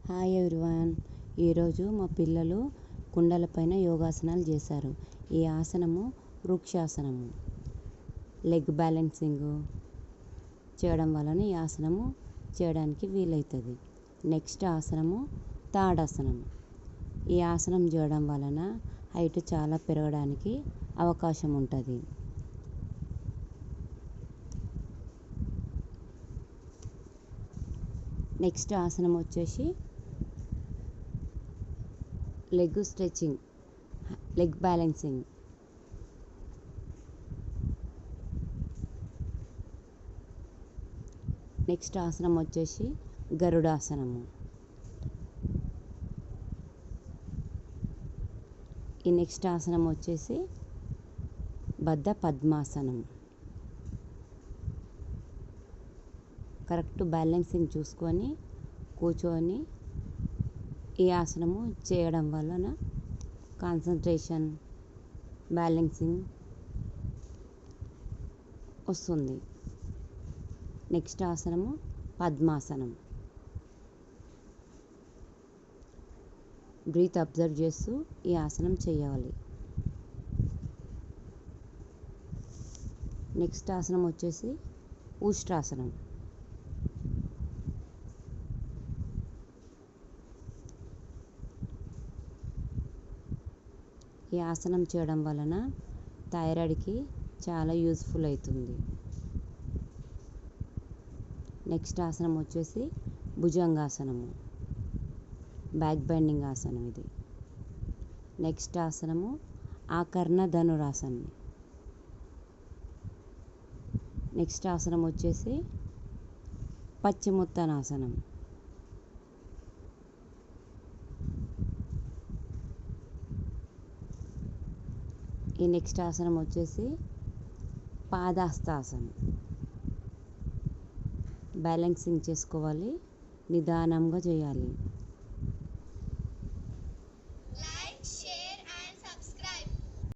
Hi everyone. ఈరోజు మా పిల్లలు కుండలపైన యోగాసనాలు చేశారు. ఈ ఆసనము వృక్షాసనము. లెగ్ బ్యాలెన్సింగ్ చేయడం వలన ఈ ఆసనము చేయడానికి వీలవుతుంది. నెక్స్ట్ ఆసనము తాడాసనము. ఈ ఆసనం చేయడం వలన హైట్ చాలా పెరగడానికి అవకాశం ఉంటుంది. నెక్స్ట్ ఆసనం వచ్చేసి leg stretching, leg balancing. Next ఆసనం వచ్చేసి గరుడాసనము. ఈ నెక్స్ట్ ఆసనం వచ్చేసి బద్ధ పద్మాసనం. కరెక్ట్ బ్యాలెన్సింగ్ చూసుకొని కూర్చొని ఈ ఆసనము చేయడం వలన కాన్సన్ట్రేషన్, బ్యాలెన్సింగ్ వస్తుంది. నెక్స్ట్ ఆసనము పద్మాసనం. బ్రీత్ అబ్జర్వ్ చేస్తూ ఈ ఆసనం చేయాలి. నెక్స్ట్ ఆసనం వచ్చేసి ఉష్ట్రాసనం. ఈ ఆసనం చేయడం వలన థైరాయిడ్కి చాలా యూస్ఫుల్ అవుతుంది. నెక్స్ట్ ఆసనం వచ్చేసి భుజంగాసనము, బ్యాక్ బెండింగ్ ఆసనం ఇది. నెక్స్ట్ ఆసనము ఆకర్ణ ధనురాసనం. నెక్స్ట్ ఆసనం వచ్చేసి పశ్చిమోత్తానాసనం. ఈ నెక్స్ట్ ఆసనం వచ్చేసి పాదహస్తాసనం. బ్యాలెన్సింగ్ చేసుకోవాలి, నిదానంగా చేయాలి.